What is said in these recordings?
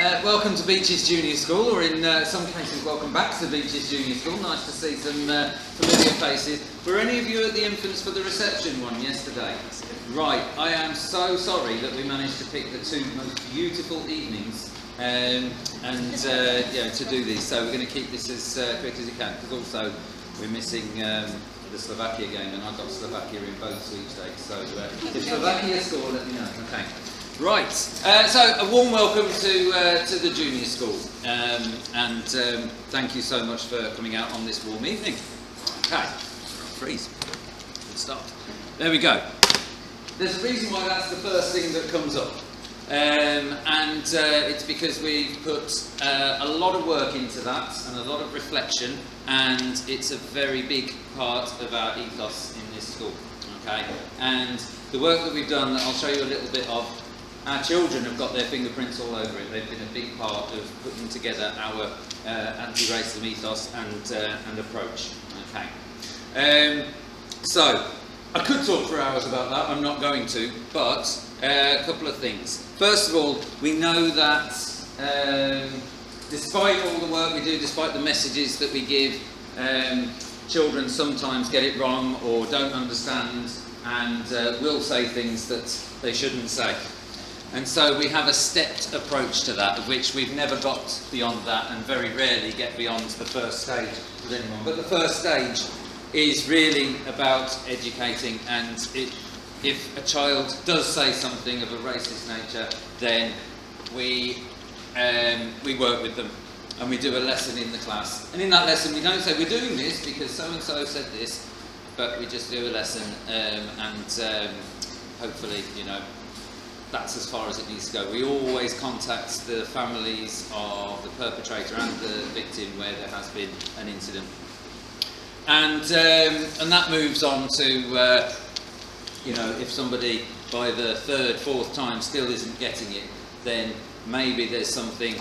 Welcome to Beaches Junior School, or in some cases welcome back to Beaches Junior School. Nice to see some familiar faces. Were any of you at the infants for the reception one yesterday? Right, I am so sorry that we managed to pick the two most beautiful evenings to do these. So we're going to keep this as quick as it can, because also we're missing the Slovakia game, and I've got Slovakia in both sweepstakes. So if Slovakia score, let me know. Okay. Right, so a warm welcome to the junior school, and thank you so much for coming out on this warm evening. Okay, freeze. Good start. There we go. There's a reason why that's the first thing that comes up, and it's because we've put a lot of work into that and a lot of reflection, and it's a very big part of our ethos in this school. Okay, and the work that we've done, I'll show you a little bit of. Our children have got their fingerprints all over it. They've been a big part of putting together our anti-racism ethos and approach. Okay. So, I could talk for hours about that. I'm not going to, but a couple of things. First of all, we know that despite all the work we do, despite the messages that we give, children sometimes get it wrong or don't understand and will say things that they shouldn't say. And so we have a stepped approach to that, of which we've never got beyond that and very rarely get beyond the first stage with anyone. But the first stage is really about educating, and if a child does say something of a racist nature, then we work with them and we do a lesson in the class. And in that lesson we don't say we're doing this because so-and-so said this, but we just do a lesson and hopefully, you know, that's as far as it needs to go. We always contact the families of the perpetrator and the victim where there has been an incident. And that moves on to, you know, if somebody by the third, fourth time still isn't getting it, then maybe there's something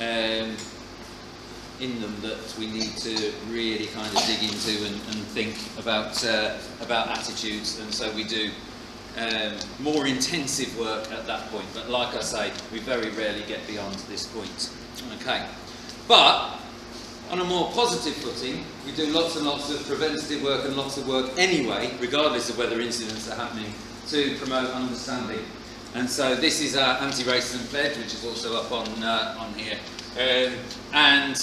in them that we need to really kind of dig into and think about attitudes, and so we do more intensive work at that point. But like I say, we very rarely get beyond this point. Okay, but on a more positive footing, we do lots and lots of preventative work and lots of work anyway, regardless of whether incidents are happening, to promote understanding. And so this is our anti-racism pledge, which is also up on here, and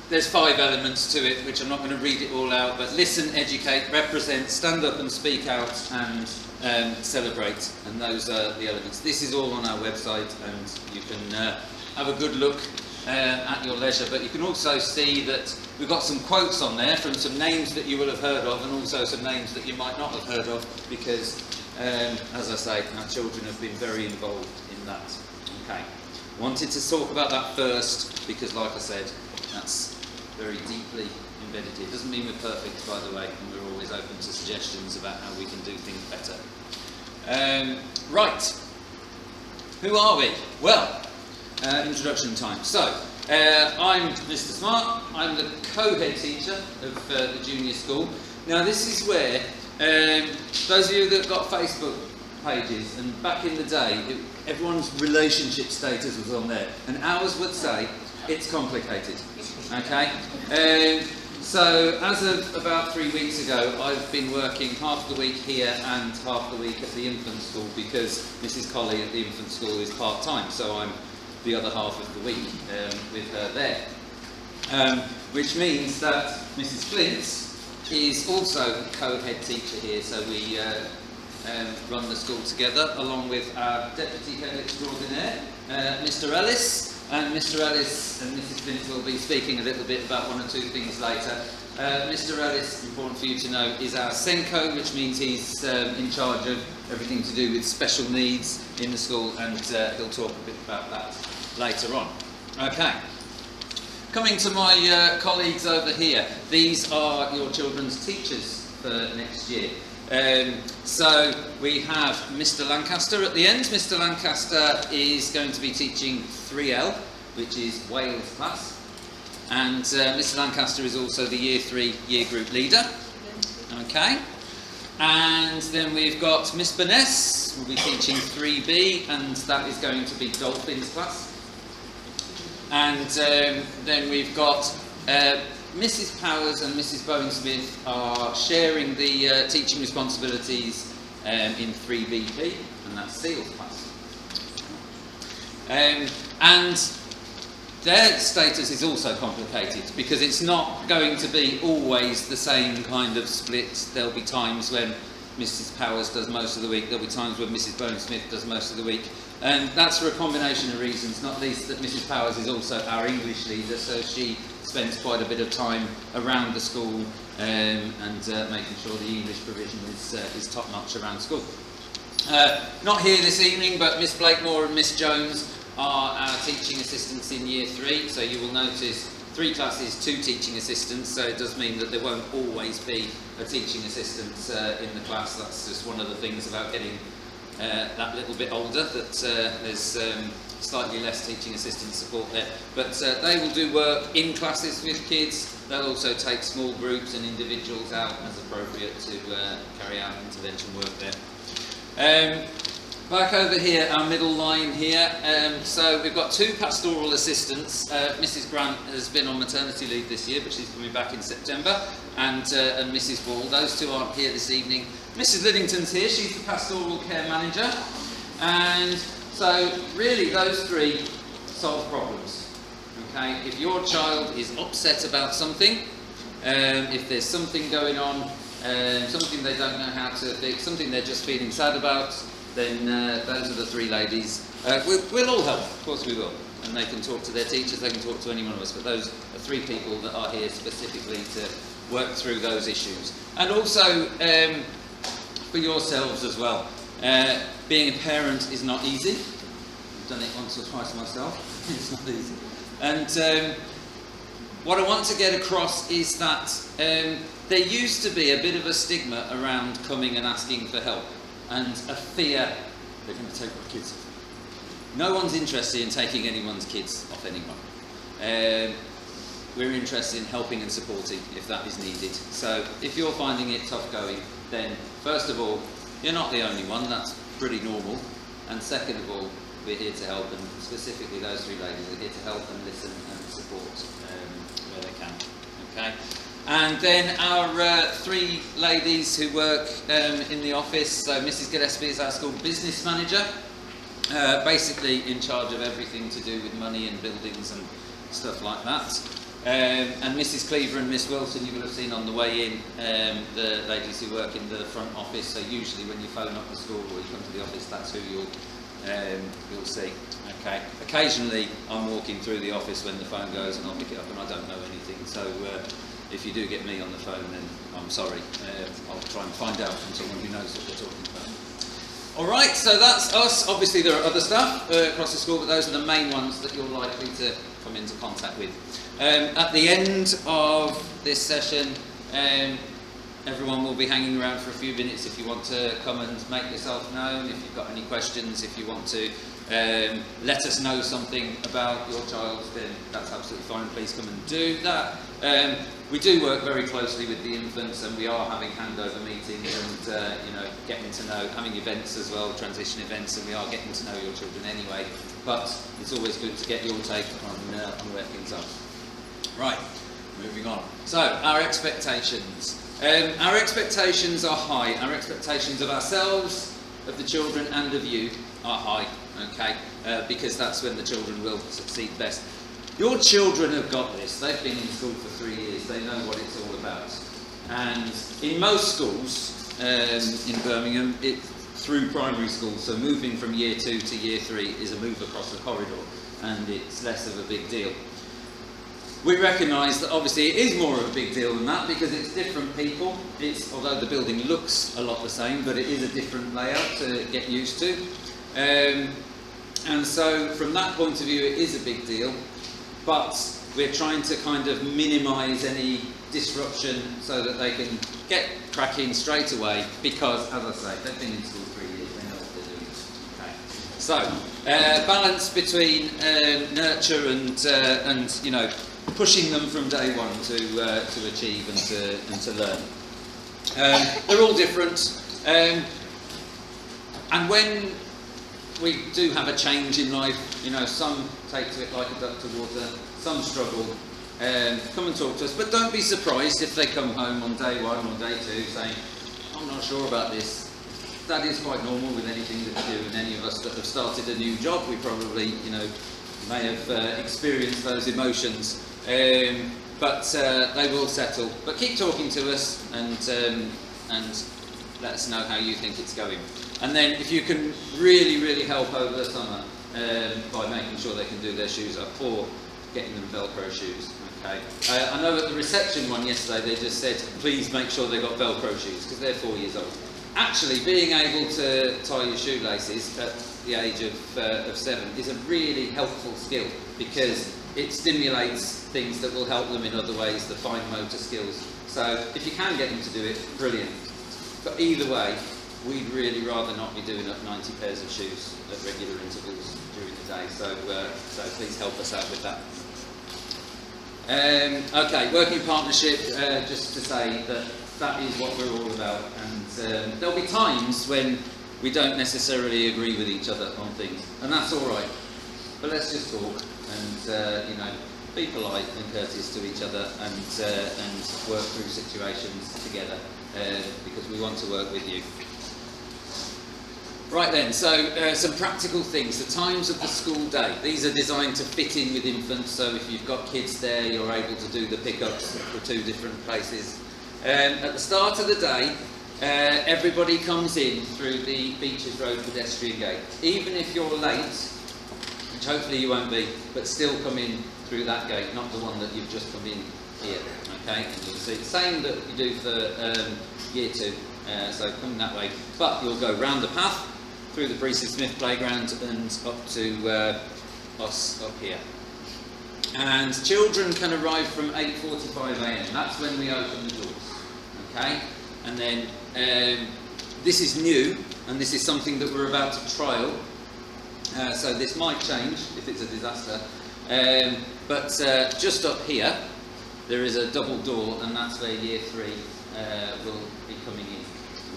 there's 5 elements to it, which I'm not going to read it all out, but listen, educate, represent, stand up and speak out, and celebrate. And those are the elements. This is all on our website, and you can have a good look at your leisure. But you can also see that we've got some quotes on there from some names that you will have heard of, and also some names that you might not have heard of, because, as I say, our children have been very involved in that. Okay. Wanted to talk about that first, because like I said, that's very deeply embedded here. Doesn't mean we're perfect, by the way, and we're always open to suggestions about how we can do things better. Right, who are we? Well, introduction time. So, I'm Mr. Smart. I'm the co-head teacher of the junior school. Now, this is where those of you that got Facebook pages, and back in the day, everyone's relationship status was on there, and ours would say, it's complicated. Okay? So, as of about 3 weeks ago, I've been working half the week here and half the week at the infant school, because Mrs. Colley at the infant school is part-time, so I'm the other half of the week with her there. Which means that Mrs. Flint is also co-head teacher here, so we run the school together, along with our deputy head extraordinaire, Mr. Ellis. And Mr. Ellis and Mrs. Flint will be speaking a little bit about one or two things later. Mr. Ellis, important for you to know, is our Senko, which means he's in charge of everything to do with special needs in the school, and he'll talk a bit about that later on. Okay. Coming to my colleagues over here, these are your children's teachers for next year. So we have Mr. Lancaster at the end. Mr. Lancaster is going to be teaching 3L, which is Wales class. And Mr. Lancaster is also the Year 3 year group leader. Okay. And then we've got Miss Burness, who will be teaching 3B, and that is going to be Dolphins class. And then we've got Mrs. Powers and Mrs. Bowen-Smith are sharing the teaching responsibilities in 3BP, and that's SEALS class. And their status is also complicated because it's not going to be always the same kind of split. There'll be times when Mrs. Powers does most of the week, there'll be times when Mrs. Bowen-Smith does most of the week. And that's for a combination of reasons, not least that Mrs. Powers is also our English leader, so she spends quite a bit of time around the school and making sure the English provision is top-notch around school. Not here this evening, but Miss Blakemore and Miss Jones are our teaching assistants in Year 3, so you will notice 3 classes, 2 teaching assistants, so it does mean that there won't always be a teaching assistant in the class. That's just one of the things about getting that little bit older, that there's slightly less teaching assistant support there. But they will do work in classes with kids. They'll also take small groups and individuals out as appropriate to carry out intervention work there. Back over here, our middle line here. So we've got 2 pastoral assistants. Mrs. Grant has been on maternity leave this year, but she's coming back in September. And Mrs. Wall. Those 2 aren't here this evening. Mrs. Liddington's here. She's the pastoral care manager. And so really those 3 solve problems. Okay, if your child is upset about something, if there's something going on, something they don't know how to fix, something they're just feeling sad about, then those are the 3 ladies. We'll all help, of course we will. And they can talk to their teachers, they can talk to any one of us, but those are 3 people that are here specifically to work through those issues. And also for yourselves as well. Being a parent is not easy. I've done it once or twice myself. It's not easy. And what I want to get across is that there used to be a bit of a stigma around coming and asking for help, and a fear they're going to take my kids off. No one's interested in taking anyone's kids off anyone. We're interested in helping and supporting if that is needed. So if you're finding it tough going, then first of all, you're not the only one, that's pretty normal. And second of all, we're here to help, and specifically those 3 ladies are here to help and listen and support where they can. Okay? And then our 3 ladies who work in the office, so Mrs. Gillespie is our school business manager, basically in charge of everything to do with money and buildings and stuff like that. And Mrs. Cleaver and Miss Wilson, you will have seen on the way in, the ladies who work in the front office. So usually when you phone up the school or you come to the office, that's who you'll see. Okay. Occasionally I'm walking through the office when the phone goes and I'll pick it up and I don't know anything. So if you do get me on the phone, then I'm sorry. I'll try and find out from someone who knows what they're talking about. All right, so that's us. Obviously there are other stuff across the school, but those are the main ones that you're likely to come into contact with. At the end of this session, everyone will be hanging around for a few minutes if you want to come and make yourself known, if you've got any questions, if you want to let us know something about your child, then that's absolutely fine. Please come and do that. We do work very closely with the infants, and we are having handover meetings and getting to know, having events as well, transition events, and we are getting to know your children anyway. But it's always good to get your take on where things are. Right, moving on. So, our expectations. Our expectations are high. Our expectations of ourselves, of the children, and of you are high, okay? Because that's when the children will succeed best. Your children have got this. They've been in school for 3 years. They know what it's all about. And in most schools in Birmingham, through primary school, so moving from year 2 to year 3 is a move across the corridor, and it's less of a big deal. We recognise that obviously it is more of a big deal than that because it's different people. Although the building looks a lot the same, but it is a different layout to get used to. And so from that point of view, it is a big deal. But we're trying to kind of minimise any disruption so that they can get cracking straight away because, as I say, they've been in school 3 years, they know what they're doing. Okay. So, balance between nurture and pushing them from day one to achieve and to learn. They're all different. And when we do have a change in life, some take to it like a duck to water, some struggle, come and talk to us. But don't be surprised if they come home on day 1 or day 2 saying, I'm not sure about this. That is quite normal with anything that we do, and any of us that have started a new job, we probably, may have experienced those emotions. But they will settle. But keep talking to us and let us know how you think it's going. And then if you can really help over the summer by making sure they can do their shoes up or getting them Velcro shoes. Okay. I know at the reception one yesterday they just said please make sure they got Velcro shoes because they're 4 years old. Actually being able to tie your shoelaces at the age of 7 is a really helpful skill because it stimulates things that will help them in other ways, the fine motor skills. So if you can get them to do it, brilliant. But either way, we'd really rather not be doing up 90 pairs of shoes at regular intervals during the day. So please help us out with that. Okay, working partnership, just to say that is what we're all about. And there'll be times when we don't necessarily agree with each other on things. And that's all right. But let's just talk and, be polite and courteous to each other and work through situations together because we want to work with you. Right then, so some practical things. The times of the school day. These are designed to fit in with infants, so if you've got kids there, you're able to do the pickups for 2 different places. At the start of the day, everybody comes in through the Beaches Road pedestrian gate. Even if you're late, which hopefully you won't be, but still come in through that gate, not the one that you've just come in here. Okay, and you'll see the same that you do for year 2. So come that way, but you'll go round the path through the Priestley Smith playground and up to us up here. And children can arrive from 8:45 a.m. That's when we open the doors. Okay, and then this is new, and this is something that we're about to trial. So this might change if it's a disaster. But just up here, there is a double door, and that's where year 3 will be coming in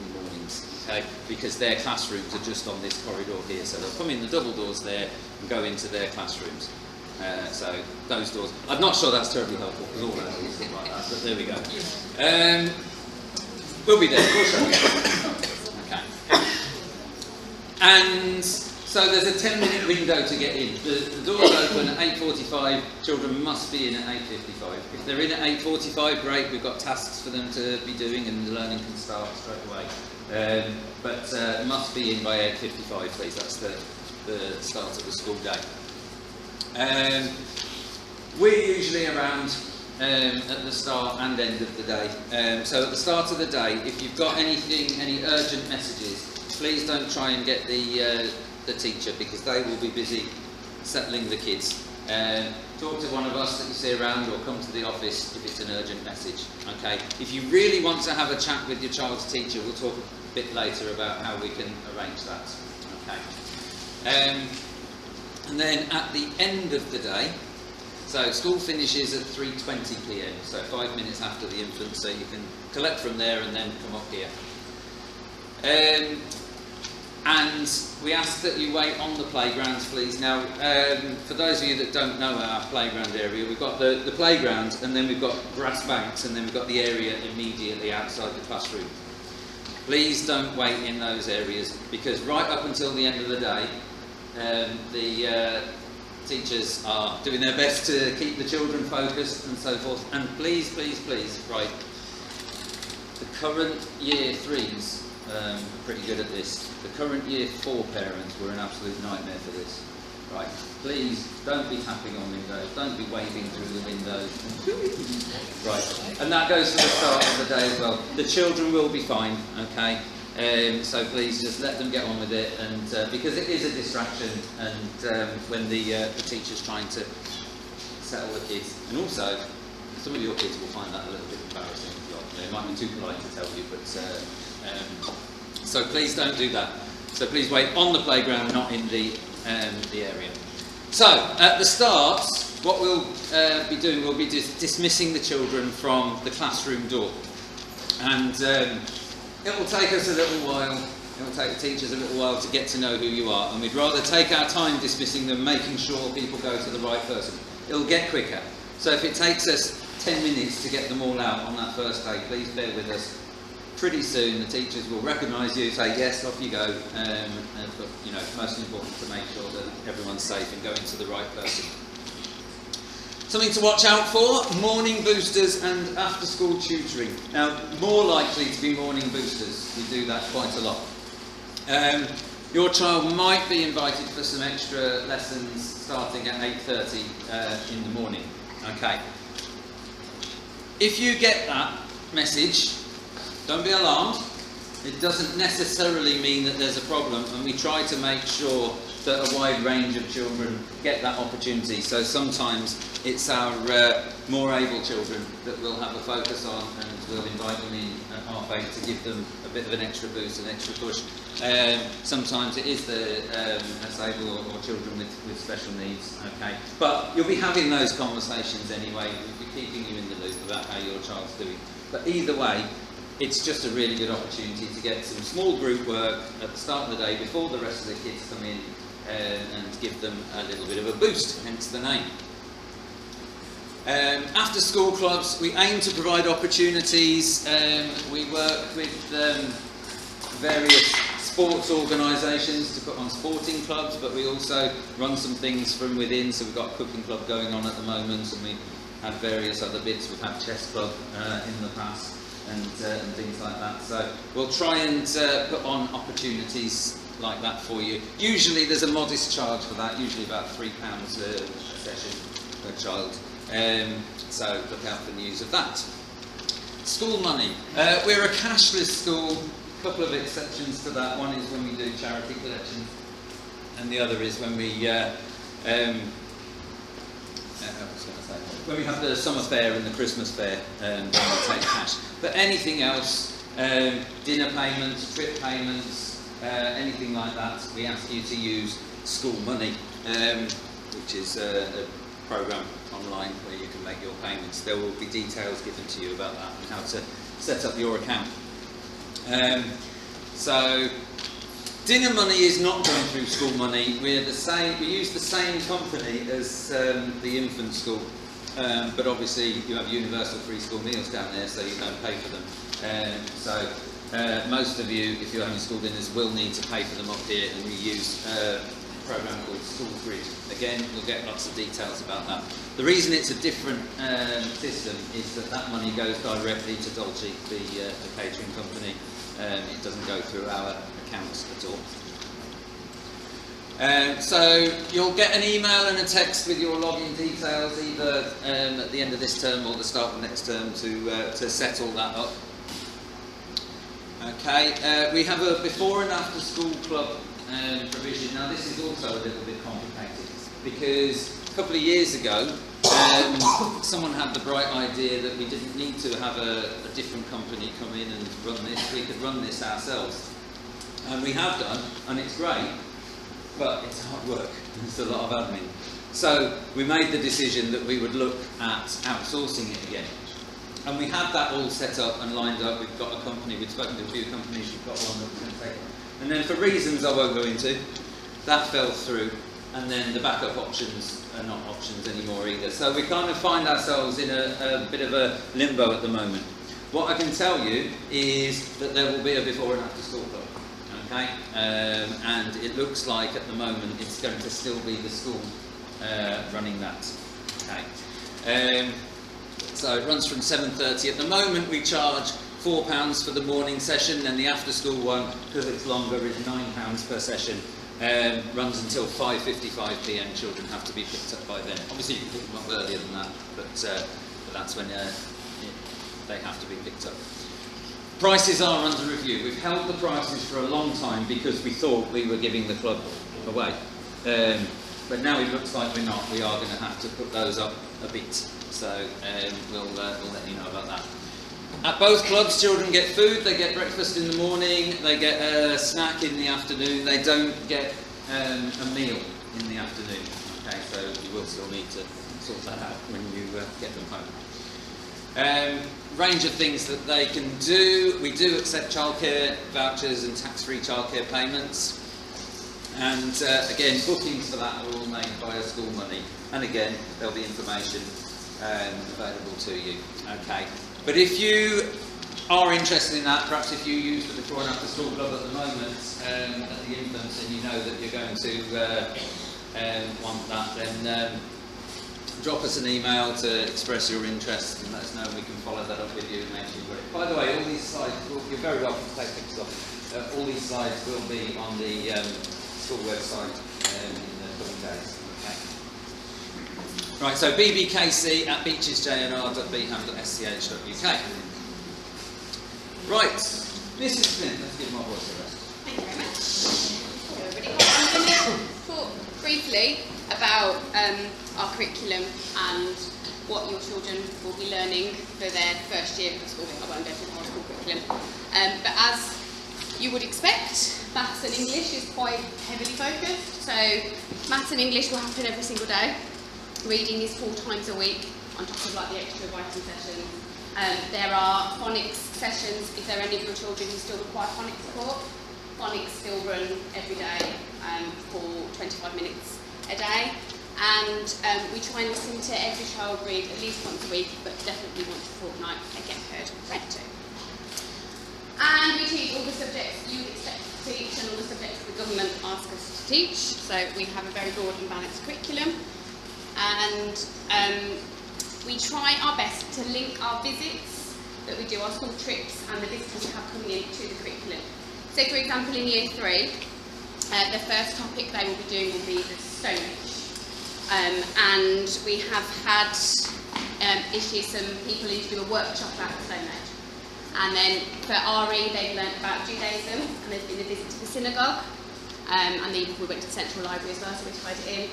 the mornings. Okay, because their classrooms are just on this corridor here, so they'll come in the double doors there and go into their classrooms. So those doors. I'm not sure that's terribly helpful because all our doors look like that, but there we go. We'll be there. We'll show you. Okay. And so there's a 10-minute window to get in. The doors open at 8:45. Children must be in at 8:55. If they're in at 8:45, great. We've got tasks for them to be doing, and the learning can start straight away. But must be in by 8:55, please. That's the start of the school day. We're usually around at the start and end of the day. So at the start of the day, if you've got any urgent messages, please don't try and get the teacher because they will be busy settling the kids. Talk to one of us that you see around or come to the office if it's an urgent message. Okay. If you really want to have a chat with your child's teacher, we'll talk a bit later about how we can arrange that. Okay. And then at the end of the day, so school finishes at 3:20 p.m, so 5 minutes after the infant, so you can collect from there and then come up here. And we ask that you wait on the playgrounds, please. Now, for those of you that don't know our playground area, we've got the playground, and then we've got grass banks, and then we've got the area immediately outside the classroom. Please don't wait in those areas, because right up until the end of the day, the teachers are doing their best to keep the children focused and so forth. And please, please, please, right, the current year 3s are pretty good at this. The current year 4 parents were an absolute nightmare for this. Right, please don't be tapping on windows, don't be waving through the windows. Right, and that goes to the start of the day as well. The children will be fine, okay? So please just let them get on with it, and because it is a distraction, and when the teacher's trying to settle the kids, and also some of your kids will find that a little bit embarrassing. They might be too polite to tell you, but so please don't do that. So please wait on the playground, not in the area. So at the start, what we'll be doing, we'll be dismissing the children from the classroom door. And it will take us a little while, it will take the teachers a little while to get to know who you are, and we'd rather take our time dismissing them, making sure people go to the right person. It'll get quicker. So if it takes us 10 minutes to get them all out on that first day, please bear with us. Pretty soon the teachers will recognise you, say yes, off you go, but you know, it's most important to make sure that everyone's safe and going to the right person. Something to watch out for, morning boosters and after school tutoring. Now, more likely to be morning boosters, we do that quite a lot. Your child might be invited for some extra lessons starting at 8:30 in the morning. Okay. If you get that message, don't be alarmed. It doesn't necessarily mean that there's a problem, and we try to make sure that a wide range of children get that opportunity. So sometimes it's our more able children that we'll have a focus on, and we'll invite them in at 8:30 to give them a bit of an extra boost, an extra push. Sometimes it is the disabled or children with special needs. Okay, but you'll be having those conversations anyway. We'll be keeping you in the loop about how your child's doing. But either way, it's just a really good opportunity to get some small group work at the start of the day before the rest of the kids come in, and give them a little bit of a boost, hence the name. After school clubs, we aim to provide opportunities. We work with various sports organisations to put on sporting clubs, but we also run some things from within. So we've got a cooking club going on at the moment, and we have various other bits. We've had chess club in the past, and things like that. So we'll try and put on opportunities like that for you. Usually there's a modest charge for that, usually about £3 a session per child. So look out for news of that. School money. We're a cashless school. A couple of exceptions to that. One is when we do charity collections, and the other is when we when we have the summer fair and the Christmas fair, then we take cash. But anything else, dinner payments, trip payments, anything like that, we ask you to use school money, which is a program online where you can make your payments. There will be details given to you about that and how to set up your account. So dinner money is not going through school money. We're the same. We use the same company as the infant school, but obviously you have universal free school meals down there, so you don't pay for them. Most of you, if you're having school dinners, will need to pay for them up here, and we use a program called School Grid. Again, we'll get lots of details about that. The reason it's a different system is that money goes directly to Dolce, the catering company. It doesn't go through our accounts at all. So you'll get an email and a text with your login details either at the end of this term or the start of next term to set all that up. Okay, we have a before and after school club provision. Now this is also a little bit complicated because a couple of years ago someone had the bright idea that we didn't need to have a different company come in and run this. We could run this ourselves, and we have done, and it's great, but it's hard work. It's a lot of admin. So we made the decision that we would look at outsourcing it again. And we had that all set up and lined up. We've got a company, we've spoken to a few companies, we've got one that we're going to take. And then for reasons I won't go into, that fell through. And then the backup options are not options anymore either. So we kind of find ourselves in a bit of a limbo at the moment. What I can tell you is that there will be a before and after school club. Okay? And it looks like at the moment it's going to still be the school running that. Okay? So it runs from 7:30. At the moment we charge £4 for the morning session, and the after school one, because it's longer, is £9 per session. Runs until 5:55 p.m. Children have to be picked up by then. Obviously you can pick them up earlier than that, but that's when they have to be picked up. Prices are under review. We've held the prices for a long time because we thought we were giving the club away. But now it looks like we're not. We are going to have to put those up a bit. So we'll let you know about that. At both clubs, children get food. They get breakfast in the morning. They get a snack in the afternoon. They don't get a meal in the afternoon. Okay, so you will still need to sort that out when you get them home. Range of things that they can do. We do accept childcare vouchers and tax-free childcare payments. And again, bookings for that are all made via school money. And again, there'll be information available to you. Okay. But if you are interested in that, perhaps if you use the Victorian After School Club at the moment at the infants, and you know that you're going to want that, then drop us an email to express your interest and let us know, and we can follow that up with you and make sure you've got it. By the way, all these slides, you're very welcome to take pictures of. All these slides will be on the school website in the coming days. Okay. Right, so bbkc@beachesjnr.beham.sch.uk. Right, Mrs. Smith, let's give my voice a rest. Thank you very much. I'm going to talk briefly about our curriculum and what your children will be learning for their first year of school. I won't go through the whole school curriculum. But as you would expect, maths and English is quite heavily focused. So maths and English will happen every single day. Reading is 4 times a week on top of like the extra writing sessions. There are phonics sessions if there are any of your children who still require phonics support. Phonics still run every day for 25 minutes a day. And we try and listen to every child read at least once a week, but definitely once a fortnight and get heard read to. And we teach all the subjects you would expect to teach and all the subjects the government asks us to teach. So we have a very broad and balanced curriculum. And we try our best to link our visits that we do, our school trips and the visitors we have coming in to the curriculum. So for example in year 3, the first topic they will be doing will be the Stone Age. And we have had issued some people in to do a workshop about the Stone Age. And then for RE they've learnt about Judaism and there's been a visit to the synagogue. And then we went to the Central Library as well, so we tied it in.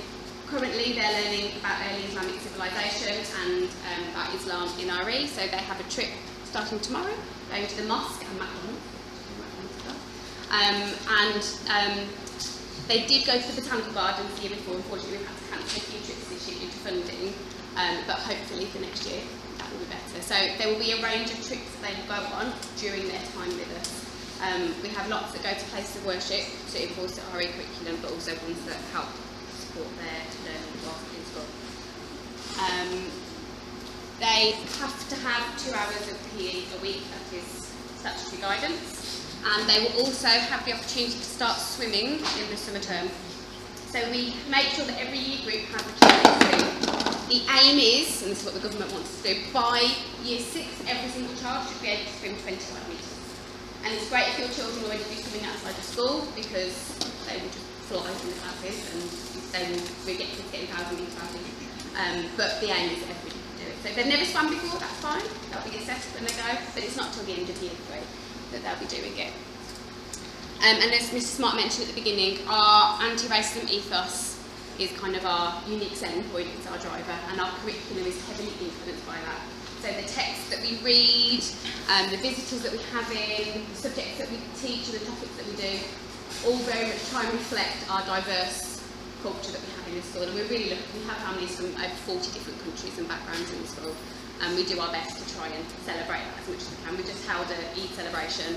Currently they're learning about early Islamic civilization and about Islam in RE, so they have a trip starting tomorrow, going to the mosque and McDonald's. They did go to the Botanical Gardens the year before. Unfortunately we've had to cancel a few trips this year due to funding, but hopefully for next year that will be better. So there will be a range of trips that they will go on during their time with us. We have lots that go to places of worship, so of course the RE curriculum, but also ones that help support their learning whilst in school. They have to have 2 hours of PE a week, that is statutory guidance, and they will also have the opportunity to start swimming in the summer term. So we make sure that every year group has a chance to swim. The aim is, and this is what the government wants to do, by year 6 every single child should be able to swim 25 metres. And it's great if your children already do swimming outside of school because they will just fly in the classes and they will get kids getting 1,000 metres classes. But the aim is that everybody can do it. So if they've never swum before, that's fine. That'll be assessed when they go, but it's not till the end of year 3 that they'll be doing it. And as Mr. Smart mentioned at the beginning, our anti-racism ethos is kind of our unique selling point, it's our driver, and our curriculum is heavily influenced by that. So the texts that we read, the visitors that we have in, the subjects that we teach and the topics that we do, all very much try and reflect our diverse culture that we have in the school. And we're really lucky, we have families from over 40 different countries and backgrounds in the school, and we do our best to try and celebrate that as much as we can. We just held an Eid celebration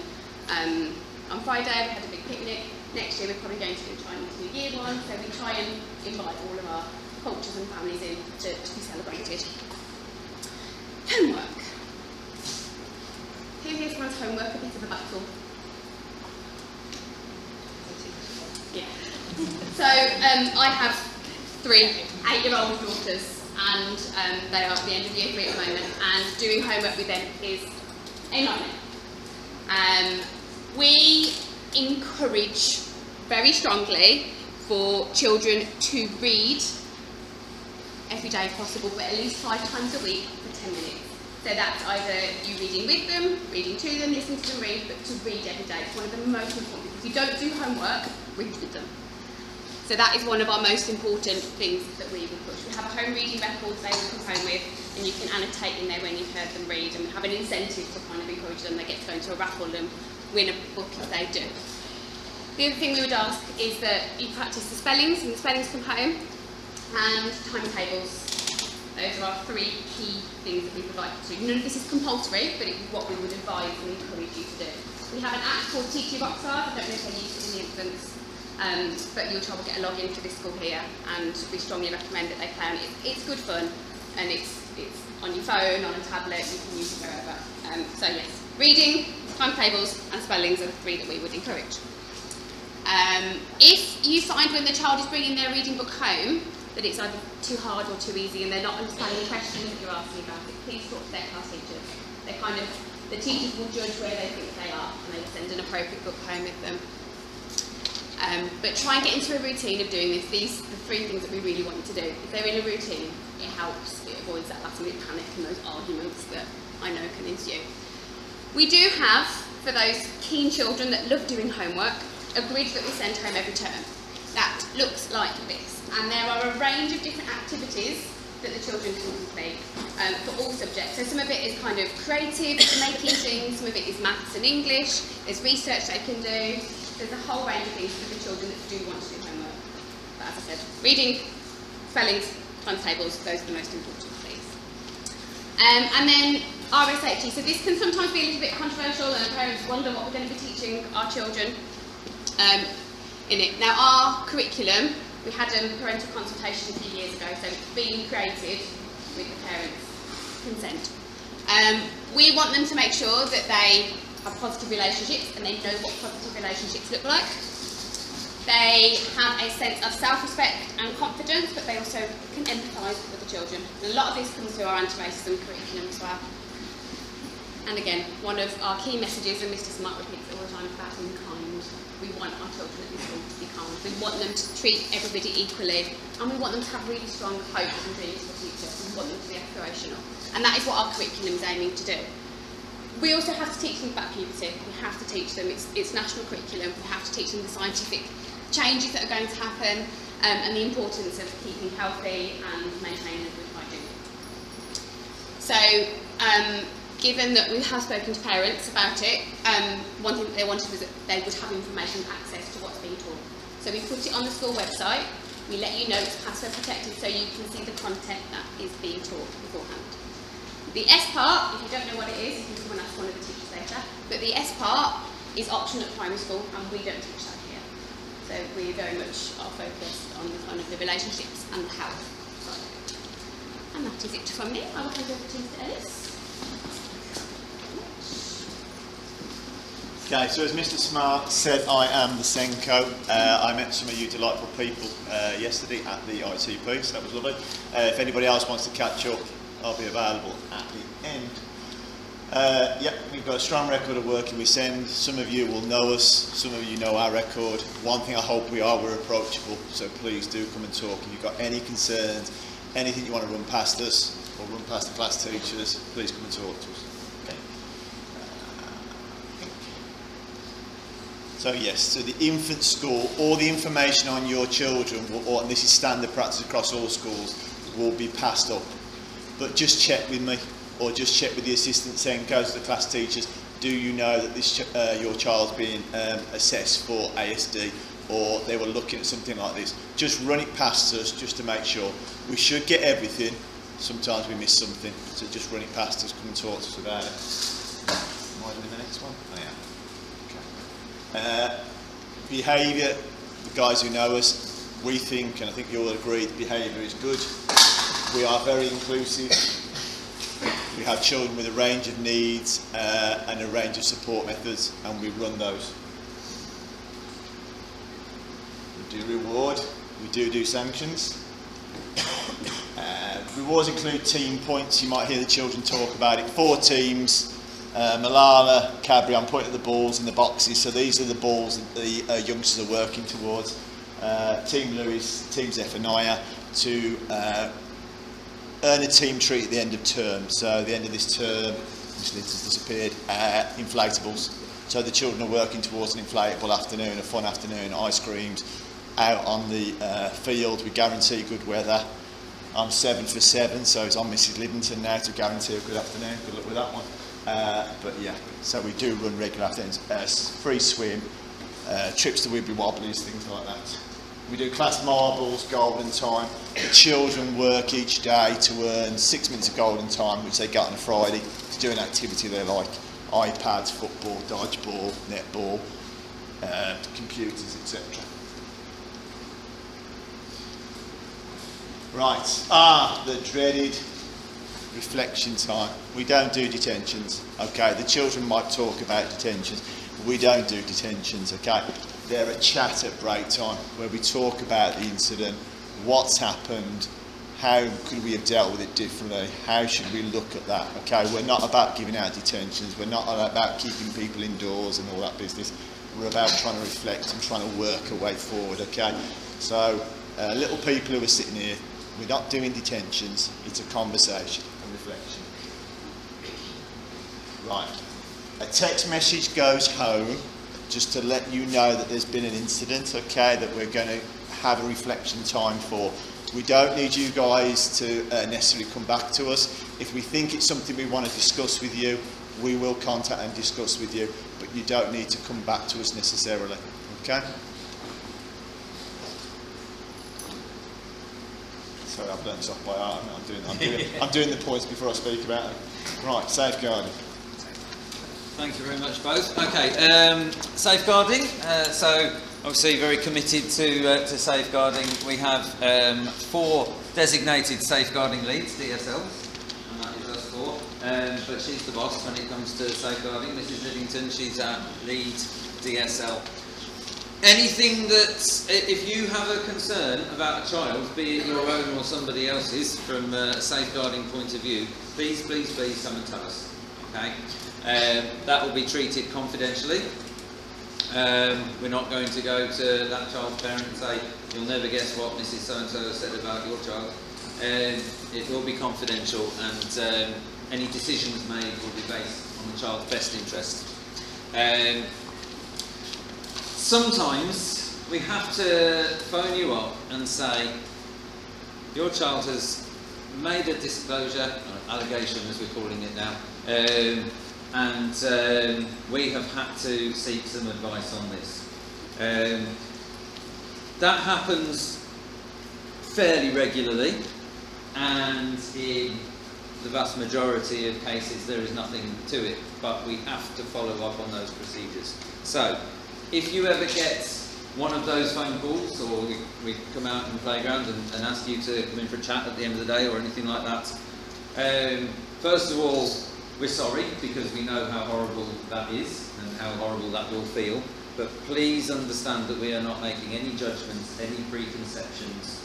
on Friday, we had a big picnic. Next year we're probably going to do a Chinese New Year one, so we try and invite all of our cultures and families in to be celebrated. Homework. Who here finds homework a bit of a battle? Yeah. So I have 3 8-year-old daughters, and they are at the end of year 3 at the moment, and doing homework with them is a nightmare. We encourage very strongly for children to read every day if possible, but at least 5 times a week for 10 minutes. So that's either you reading with them, reading to them, listening to them read, but to read every day. It's one of the most important things. If you don't do homework, read with them. So that is one of our most important things that we will push. We have a home reading record they will come home with, and you can annotate in there when you've heard them read, and we have an incentive to kind of encourage them. They get to go into a raffle and win a book if they do. The other thing we would ask is that you practice the spellings, and the spellings come home, and timetables. Those are our 3 key things that we would like you to do. None of this is compulsory, but it is what we would advise and encourage you to do. We have an app called Teach Your Rockstar. I don't know if they use it in the infants, but your child will get a login to this school here, and we strongly recommend that they play on it. It's good fun, and it's on your phone, on a tablet, you can use it wherever. So yes, reading, timetables and spellings are the 3 that we would encourage. If you find when the child is bringing their reading book home that it's either too hard or too easy and they're not understanding the questions that you're asking about it, please talk to their class teachers. The teachers will judge where they think they are and they will send an appropriate book home with them. But try and get into a routine of doing this. These are the 3 things that we really want you to do. If they're in a routine, it helps, it avoids that last minute panic and those arguments that I know can ensue. We do have, for those keen children that love doing homework, a grid that we send home every term. That looks like this, and there are a range of different activities that the children can complete for all subjects. So some of it is kind of creative, making things, some of it is maths and English, there's research they can do, there's a whole range of things for the children that do want to do homework. But as I said, reading, spellings, timetables, those are the most important things. And then RSHE, so this can sometimes be a little bit controversial and parents wonder what we're going to be teaching our children in it. Now our curriculum, we had a parental consultation a few years ago, so it's been created with the parents' consent. We want them to make sure that they have positive relationships and they know what positive relationships look like. They have a sense of self-respect and confidence, but they also can empathise with the children. And a lot of this comes through our anti-racism curriculum as well. And again, one of our key messages, and Mr. Smart repeats it all the time, about being kind. We want our children at this school to be kind. We want them to treat everybody equally, and we want them to have really strong hope and dreams for the future. We want them to be aspirational. And that is what our curriculum is aiming to do. We also have to teach them about puberty. We have to teach them, it's national curriculum, we have to teach them the scientific changes that are going to happen and the importance of keeping healthy and maintaining a good hygiene. So, given that we have spoken to parents about it, one thing that they wanted was that they would have information and access to what's being taught. So we put it on the school website, we let you know it's password protected so you can see the content that is being taught beforehand. The S part, if you don't know what it is, you can come and ask one of the teachers later, but the S part is optional at primary school and we don't teach that here. So we very much are focused on the kind of the relationships and the health side of it. And that is it from me. I will hand over to Mr. Ellis. Okay, so as Mr. Smart said, I am the Senko. I met some of you delightful people yesterday at the ITP, so that was lovely. If anybody else wants to catch up, I'll be available at the end. Yeah, we've got a strong record of working with SEND. Some of you will know us, some of you know our record. One thing I hope we're approachable, so please do come and talk. If you've got any concerns, anything you want to run past us, or run past the class teachers, please come and talk to us. So yes, so the infant school, all the information on your children, and this is standard practice across all schools, will be passed up. But just check with me, or just check with the assistant Senkos, the class teachers. Do you know that this your child's being assessed for ASD, or they were looking at something like this? Just run it past us, just to make sure. We should get everything. Sometimes we miss something, so just run it past us. Come and talk to us about it. Am I doing the next one? I am. Behaviour, the guys who know us, we think, and I think you all agree, behaviour is good. We are very inclusive. We have children with a range of needs and a range of support methods, and we run those. We do reward, we do sanctions. Rewards include team points. You might hear the children talk about it. 4 teams. Malala, Cadbury, I'm pointing at the balls in the boxes, so these are the balls that the youngsters are working towards. Team Lewis, Team Zephaniah, to earn a team treat at the end of term. So at the end of this term, Miss Liz has disappeared, inflatables. So the children are working towards an inflatable afternoon, a fun afternoon, ice creams, out on the field. We guarantee good weather. I'm 7 for 7, so it's on Mrs. Liddington now to guarantee a good afternoon. Good luck with that one. But yeah, so we do run regular afternoons, free swim, trips to Wibbly Wobblies, things like that. We do class marbles, golden time. The children work each day to earn 6 minutes of golden time, which they get on a Friday, to do an activity they like. iPads, football, dodgeball, netball, computers, etc. Right, the dreaded reflection time. We don't do detentions, okay? The children might talk about detentions. We don't do detentions, okay? They're a chat at break time where we talk about the incident, what's happened, how could we have dealt with it differently, how should we look at that, okay? We're not about giving out detentions, we're not about keeping people indoors and all that business. We're about trying to reflect and trying to work a way forward, okay? So, little people who are sitting here, we're not doing detentions, it's a conversation and reflection. Right. A text message goes home just to let you know that there's been an incident, okay, that we're going to have a reflection time for. We don't need you guys to necessarily come back to us. If we think it's something we want to discuss with you, we will contact and discuss with you, but you don't need to come back to us necessarily, okay? Sorry, I've learned this off by heart. I'm doing the points before I speak about it. Right, safeguarding. Thank you very much, both. Okay, safeguarding. So, obviously, very committed to safeguarding. We have 4 designated safeguarding leads, DSLs, and that is us 4. But she's the boss when it comes to safeguarding. Mrs. Liddington, she's our lead DSL. Anything that, if you have a concern about a child, be it your own or somebody else's, from a safeguarding point of view, please come and tell us. Okay. That will be treated confidentially. We're not going to go to that child's parent and say, you'll never guess what Mrs. So-and-so said about your child. It will be confidential, and any decisions made will be based on the child's best interest. Sometimes we have to phone you up and say, your child has made a disclosure, or allegation as we're calling it now, and we have had to seek some advice on this. That happens fairly regularly, and in the vast majority of cases there is nothing to it, but we have to follow up on those procedures. So, if you ever get one of those phone calls, or we come out in the playground and ask you to come in for a chat at the end of the day or anything like that, first of all, we're sorry, because we know how horrible that is and how horrible that will feel, but please understand that we are not making any judgments, any preconceptions,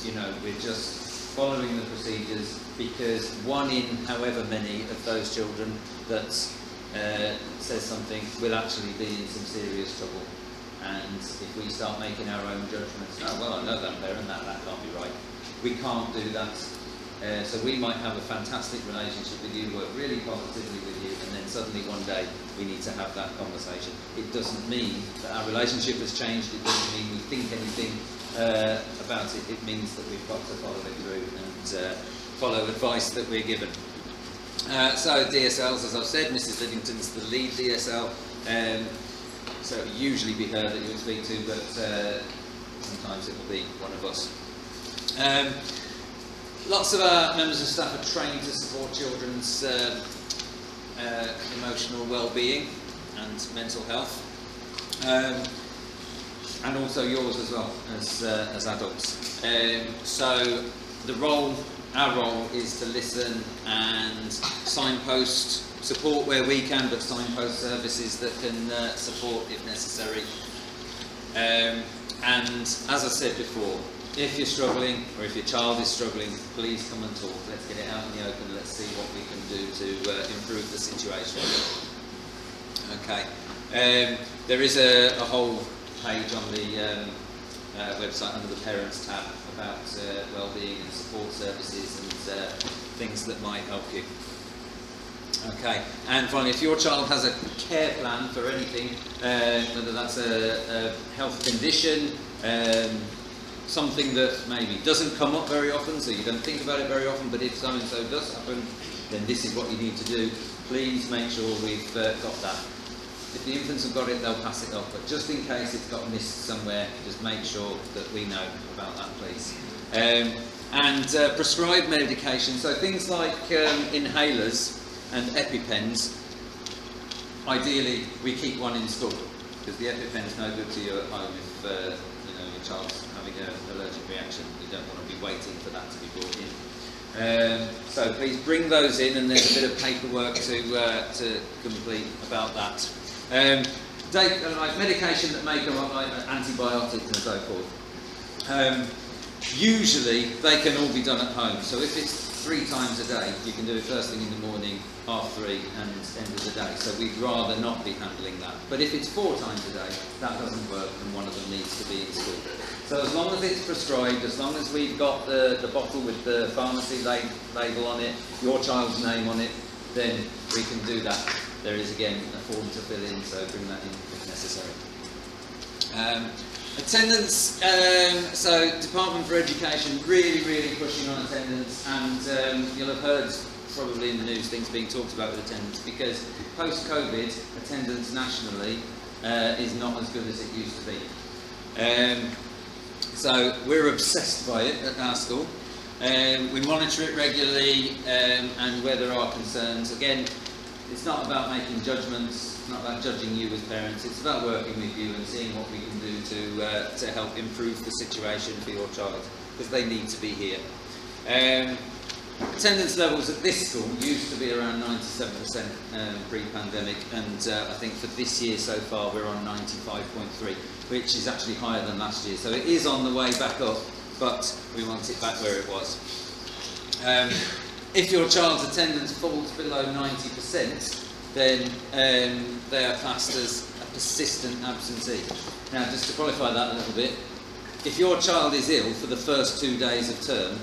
you know, we're just following the procedures, because one in however many of those children that says something will actually be in some serious trouble. And if we start making our own judgments, oh well, I know that parent, that can't be right. We can't do that. So we might have a fantastic relationship with you, work really positively with you, and then suddenly one day we need to have that conversation. It doesn't mean that our relationship has changed, it doesn't mean we think anything about it, it means that we've got to follow it through and follow advice that we're given. So DSLs, as I've said, Mrs. Liddington's the lead DSL, so it will usually be her that you'll speak to, but sometimes it will be one of us. Lots of our members of staff are trained to support children's emotional well-being and mental health, and also yours as well as adults. So our role is to listen and signpost, support where we can, but signpost services that can support if necessary. And as I said before, if you're struggling, or if your child is struggling, please come and talk. Let's get it out in the open. Let's see what we can do to improve the situation. Okay. There is a whole page on the website under the Parents tab about well-being and support services and things that might help you. Okay. And finally, if your child has a care plan for anything, whether that's a health condition, something that maybe doesn't come up very often, so you don't think about it very often, but if so-and-so does happen, then this is what you need to do. Please make sure we've got that. If the infants have got it, they'll pass it off. But just in case it's got missed somewhere, just make sure that we know about that, please. And prescribed medication, so things like inhalers and EpiPens, ideally we keep one in school, because the EpiPen is no good to you at home if your child's having an allergic reaction. You don't want to be waiting for that to be brought in. So please bring those in, and there's a bit of paperwork to complete about that. Like medication that may come up, like antibiotics and so forth. Usually they can all be done at home. So if it's 3 times a day, you can do it first thing in the morning, 3:30, and end of the day. So we'd rather not be handling that. But if it's 4 times a day, that doesn't work, and one of them needs to be in school. So as long as it's prescribed, as long as we've got the bottle with the pharmacy label on it, your child's name on it, then we can do that. There is again a form to fill in, so bring that in if necessary. Attendance, so Department for Education really pushing on attendance, and you'll have heard probably in the news things being talked about with attendance, because post-COVID attendance nationally is not as good as it used to be. So we're obsessed by it at our school. We monitor it regularly, and where there are concerns, again, it's not about making judgments, it's not about judging you as parents, it's about working with you and seeing what we can do to help improve the situation for your child, because they need to be here. Attendance levels at this school used to be around 97% pre-pandemic, and I think for this year so far we're on 95.3, which is actually higher than last year. So it is on the way back up, but we want it back where it was. If your child's attendance falls below 90%, then they are classed as a persistent absentee. Now, just to qualify that a little bit, if your child is ill for the first 2 days of term,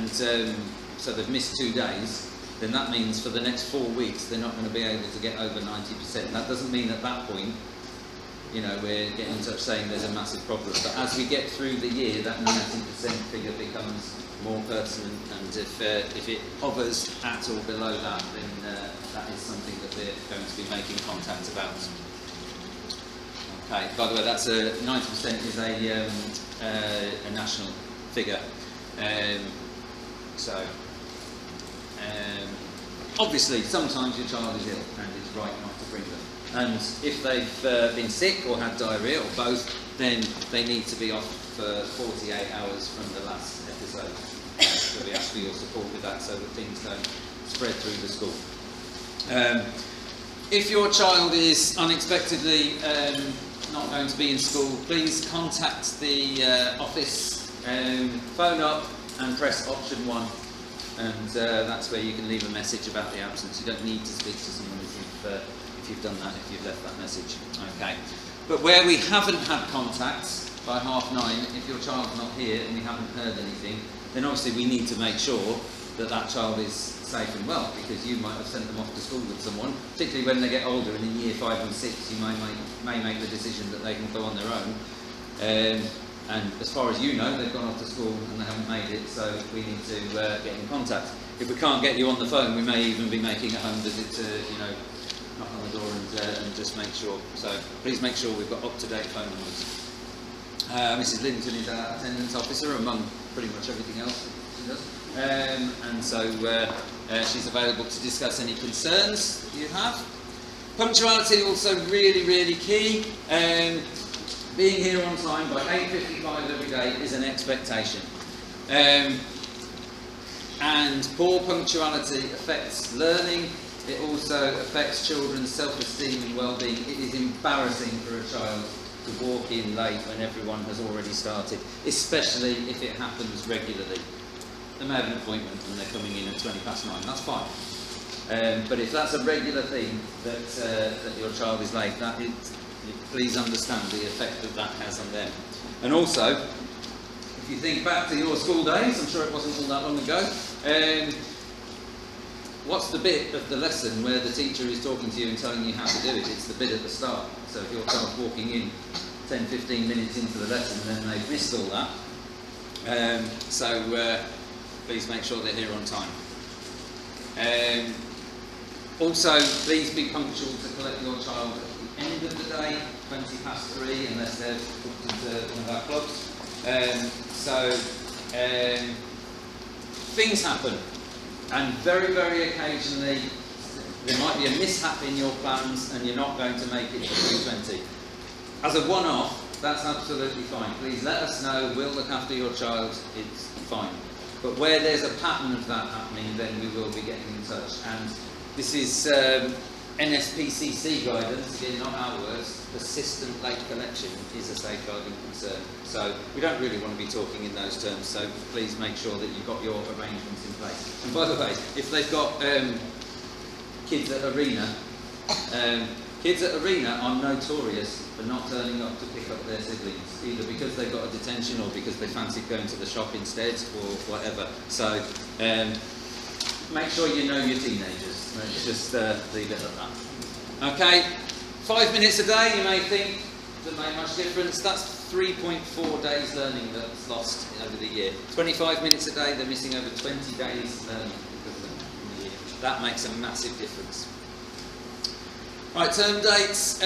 so they've missed 2 days, then that means for the next 4 weeks they're not going to be able to get over 90%. That doesn't mean at that point, we're getting in touch saying there's a massive problem. But as we get through the year, that 90% figure becomes more pertinent, and if it hovers at or below that, then that is something that we're going to be making contact about. Okay, by the way, that's 90% is a national figure. Obviously, sometimes your child is ill, and it's right not to bring them. And if they've been sick or had diarrhoea or both, then they need to be off for 48 hours from the last episode. So we ask for your support with that, so that things don't spread through the school. If your child is unexpectedly not going to be in school, please contact the office, phone up and press option 1, and that's where you can leave a message about the absence. You don't need to speak to someone if you've done that, if you've left that message. Okay. But where we haven't had contact by 9:30, if your child's not here and we haven't heard anything, then obviously we need to make sure that that child is safe and well, because you might have sent them off to school with someone, particularly when they get older, and in year 5 and 6 you may make the decision that they can go on their own. And as far as you know, they've gone off to school and they haven't made it, so we need to get in contact. If we can't get you on the phone, we may even be making a home visit to, knock on the door and just make sure. So please make sure we've got up-to-date phone numbers. Mrs. Linton is our attendance officer, among pretty much everything else she does. And so she's available to discuss any concerns you have. Punctuality also really key. Being here on time by 8:55 every day is an expectation. And poor punctuality affects learning. It also affects children's self-esteem and well-being. It is embarrassing for a child to walk in late when everyone has already started, especially if it happens regularly. They may have an appointment and they're coming in at 9:20, that's fine. But if that's a regular thing that your child is late, please understand the effect that has on them. And also, if you think back to your school days, I'm sure it wasn't all that long ago, what's the bit of the lesson where the teacher is talking to you and telling you how to do it? It's the bit at the start. So if your child's walking in 10-15 minutes into the lesson, then they've missed all that. Please make sure they're here on time. Also, please be punctual to collect your child at the end of the day, 3:20, unless they're booked into one of our clubs. Things happen, and very, very occasionally there might be a mishap in your plans and you're not going to make it to 3:20. As a one-off, that's absolutely fine. Please let us know, we'll look after your child, it's fine. But where there's a pattern of that happening, then we will be getting in touch. And this is NSPCC guidance, again, not our words. Persistent late collection is a safeguarding concern. So we don't really want to be talking in those terms, so please make sure that you've got your arrangements in place. And by the way, if they've got kids at Arena are notorious for not turning up to pick up their siblings, either because they've got a detention or because they fancied going to the shop instead or whatever. So make sure you know your teenagers. Let's just leave it at that. Okay, 5 minutes a day, you may think doesn't make much difference. That's 3.4 days learning that's lost over the year. 25 minutes a day, they're missing over 20 days learning equivalent in the year. That makes a massive difference. Right, term dates.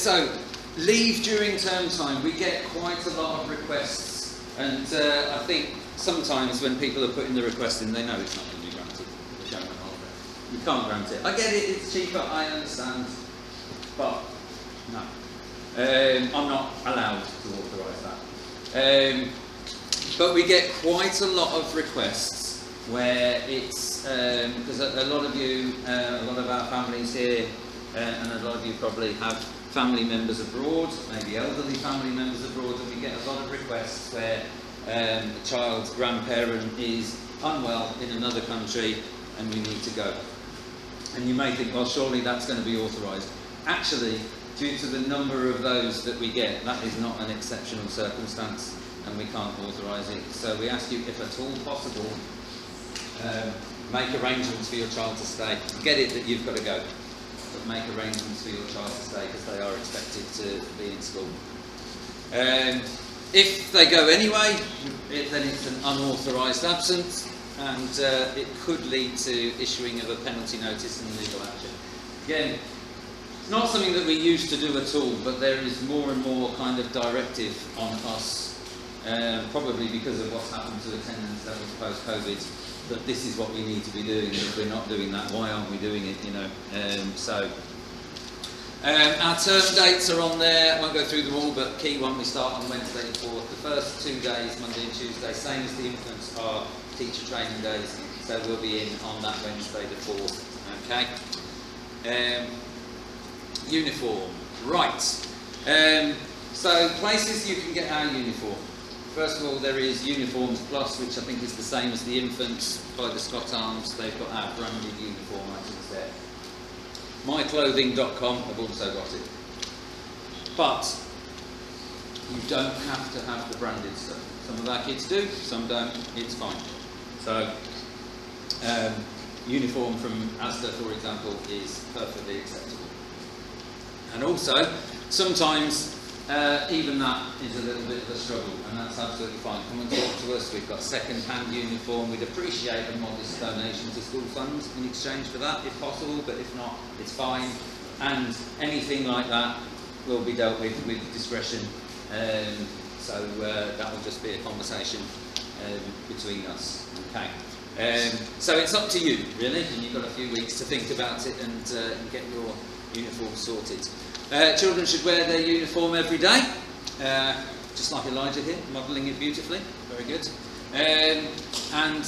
So, leave during term time. We get quite a lot of requests, and I think sometimes when people are putting the request in, they know it's not going to be granted. They're showing them holiday. You can't grant it. I get it, it's cheaper, I understand, but no. I'm not allowed to authorise that. But we get quite a lot of requests where it's, because a lot of you, a lot of our families here, and a lot of you probably have family members abroad, maybe elderly family members abroad, and we get a lot of requests where a child's grandparent is unwell in another country and we need to go. And you may think, well, surely that's going to be authorised. Actually, due to the number of those that we get, that is not an exceptional circumstance and we can't authorise it. So we ask you, if at all possible, make arrangements for your child to stay. Get it that you've got to go, but make arrangements for your child to stay because they are expected to be in school. If they go anyway, then it's an unauthorised absence, and it could lead to issuing of a penalty notice and legal action. Again, it's not something that we used to do at all, but there is more and more kind of directive on us, probably because of what's happened to attendance levels post-COVID, that this is what we need to be doing, and if we're not doing that, why aren't we doing it, you know? Our term dates are on there. I won't go through them all, but key one, we start on Wednesday the 4th. The first 2 days, Monday and Tuesday, same as the infants, are teacher training days, so we'll be in on that Wednesday the 4th. Okay. Uniform. Right. So places you can get our uniform. First of all, there is Uniforms Plus, which I think is the same as the infants by the Scots Arms. They've got our branded uniform items there. myclothing.com have also got it. But you don't have to have the branded stuff. Some of our kids do, some don't. It's fine. So, uniform from Asda, for example, is perfectly acceptable. And also, sometimes even that is a little bit of a struggle, and that's absolutely fine. Come and talk to us. We've got second-hand uniform. We'd appreciate a modest donation to school funds in exchange for that, if possible, but if not, it's fine. And anything like that will be dealt with discretion. So that will just be a conversation between us. Okay. So it's up to you, really, and you've got a few weeks to think about it and get your uniform sorted. Children should wear their uniform every day, just like Elijah here, modelling it beautifully. Very good. And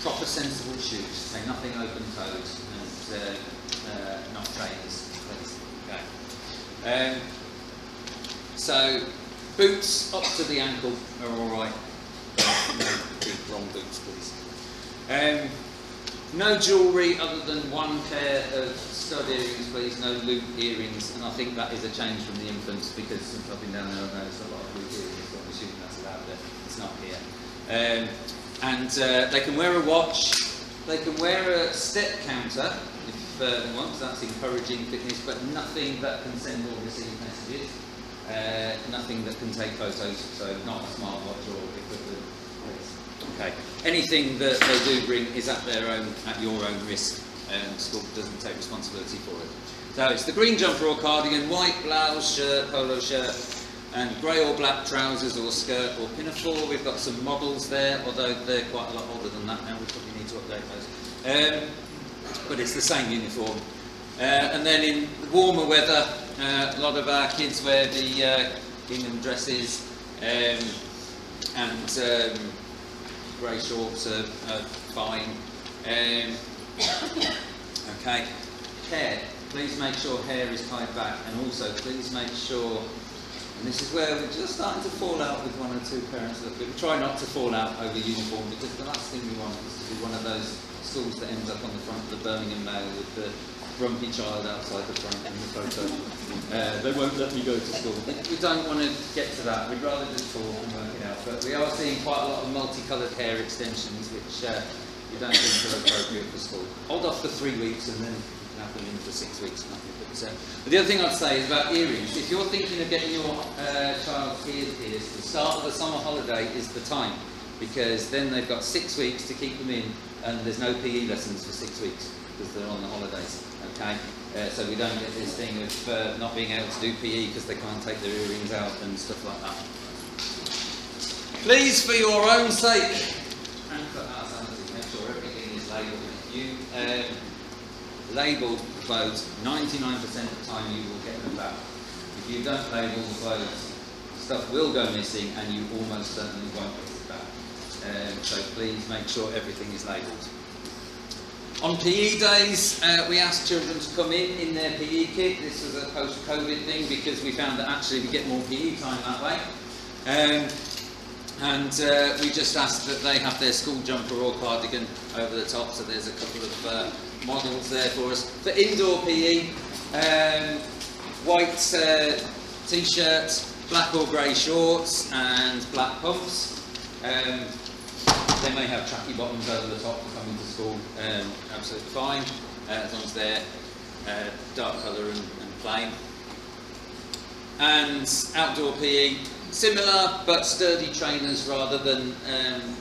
proper sensible shoes, so nothing open-toed and not trainers, please. Okay. So boots up to the ankle are all right. No big wrong boots, please. No jewellery other than one pair of stud earrings, please. No loop earrings, and I think that is a change from the infants because since I've been down there, I've noticed a lot of loop earrings. So I'm assuming that's allowed there. It's not here. And they can wear a watch. They can wear a step counter if they want. That's encouraging fitness, but nothing that can send or receive messages. Nothing that can take photos, so not a smartwatch or equivalent. Okay. Anything that they do bring is at your own risk. school doesn't take responsibility for it. So it's the green jumper or cardigan, white blouse, shirt, polo shirt, and grey or black trousers or skirt or pinafore. We've got some models there, although they're quite a lot older than that now. We probably need to update those. But it's the same uniform. And then in warmer weather, a lot of our kids wear the gingham dresses, and grey shorts are fine. Okay, hair. Please make sure hair is tied back, and also please make sure, and this is where we're just starting to fall out with one or two parents, but we try not to fall out over uniform, because the last thing we want is to be one of those schools that ends up on the front of the Birmingham Mail with the grumpy child outside the front in the photo. They won't let me go to school. We don't want to get to that. We'd rather just talk and work it out. But we are seeing quite a lot of multicoloured hair extensions, which we don't think are appropriate for school. Hold off for 3 weeks and then have them in for 6 weeks. But the other thing I'd say is about earrings. If you're thinking of getting your child's ears pierced, the start of the summer holiday is the time, because then they've got 6 weeks to keep them in, and there's no PE lessons for 6 weeks because they're on the holidays. Okay, so we don't get this thing of not being able to do PE because they can't take their earrings out and stuff like that. Please, for your own sake, and for our sanity, make sure everything is labelled. If you label the clothes, 99% of the time you will get them back. If you don't label the clothes, stuff will go missing and you almost certainly won't get it back. So please make sure everything is labelled. On PE days, we asked children to come in their PE kit. This was a post-COVID thing because we found that actually we get more PE time that way. We just asked that they have their school jumper or cardigan over the top, so there's a couple of models there for us. For indoor PE, white t-shirt, black or grey shorts and black pumps. They may have tracky bottoms over the top to come into school, absolutely fine, as long as they're dark colour and plain. And outdoor PE, similar but sturdy trainers rather than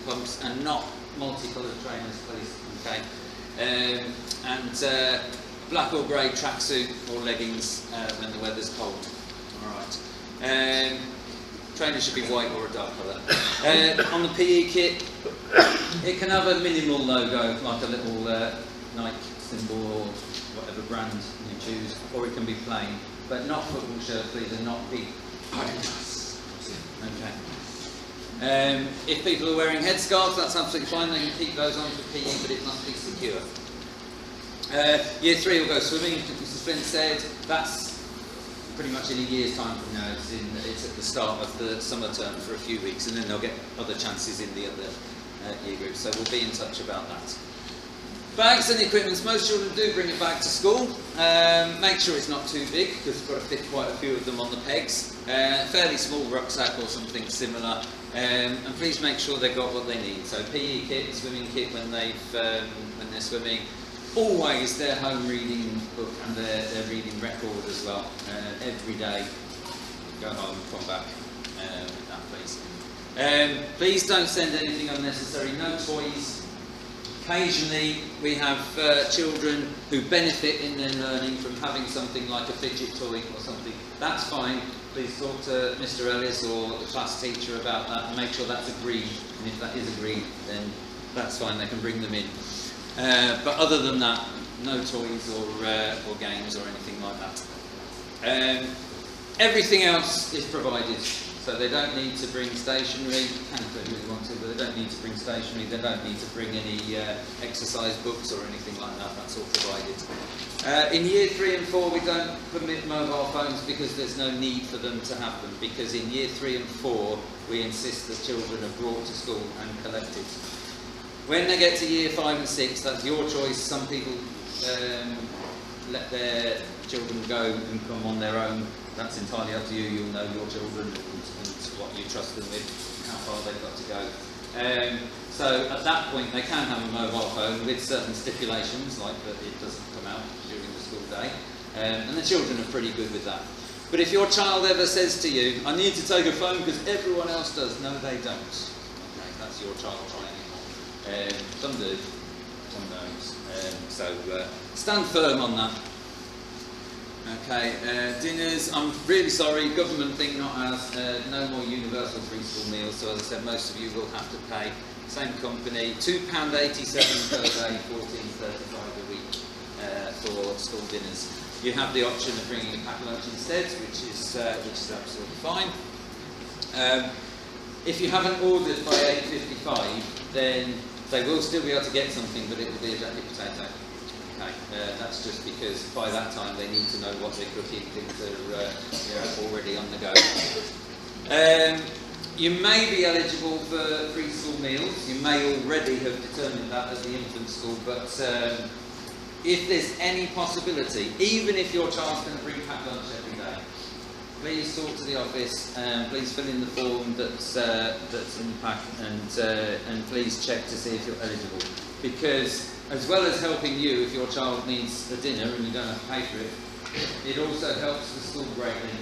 pumps, and not multicoloured trainers, please. Okay, and black or grey tracksuit or leggings when the weather's cold. All right. Trainers should be white or a dark colour. On the PE kit, it can have a minimal logo, like a little Nike symbol or whatever brand you choose, or it can be plain, but not football shirts, please, and not big Adidas. Okay. If people are wearing headscarves, that's absolutely fine. They can keep those on for PE, but it must be secure. Year 3 will go swimming, as Mrs. Flint said. That's pretty much in a year's time from now. It's at the start of the summer term for a few weeks, and then they'll get other chances in the other year groups. So we'll be in touch about that. Bags and equipment. Most children do bring a bag to school. Make sure it's not too big, because we've got to fit quite a few of them on the pegs. Fairly small rucksack or something similar. And please make sure they've got what they need. So PE kit, swimming kit when they're swimming. Always their home reading book and their reading record as well. Every day, go home, come back with that, please. Please don't send anything unnecessary. No toys. Occasionally, we have children who benefit in their learning from having something like a fidget toy or something. That's fine. Please talk to Mr. Ellis or the class teacher about that and make sure that's agreed. And if that is agreed, then that's fine. They can bring them in. But other than that, no toys or games or anything like that. Everything else is provided, so they don't need to bring stationery. Can if they really want to, but they don't need to bring stationery. They don't need to bring any exercise books or anything like that. That's all provided. In year 3 and 4, we don't permit mobile phones because there's no need for them to have them. Because in year 3 and 4, we insist that children are brought to school and collected. When they get to year 5 and 6, that's your choice. Some people let their children go and come on their own. That's entirely up to you. You'll know your children and what you trust them with, how far they've got to go. So at that point, they can have a mobile phone with certain stipulations, like that it doesn't come out during the school day. And the children are pretty good with that. But if your child ever says to you, I need to take a phone because everyone else does, no, they don't. Okay, that's your child trying it. Some do, those. So stand firm on that. Okay, dinners, I'm really sorry, government thing, not ours, no more universal free school meals, so as I said, most of you will have to pay, same company, £2.87 per day, £14.35 a week for school dinners. You have the option of bringing a packed lunch instead, which is absolutely fine. If you haven't ordered by 8:55, then they will still be able to get something, but it will be a jacket potato. Okay, that's just because by that time they need to know what they're cooking, things are already on the go. You may be eligible for free school meals. You may already have determined that at the infant school, but if there's any possibility, even if your child's going to bring packed lunch every day, please talk to the office, please fill in the form that's in the pack, and please check to see if you're eligible. Because as well as helping you if your child needs a dinner and you don't have to pay for it, it also helps the school greatly,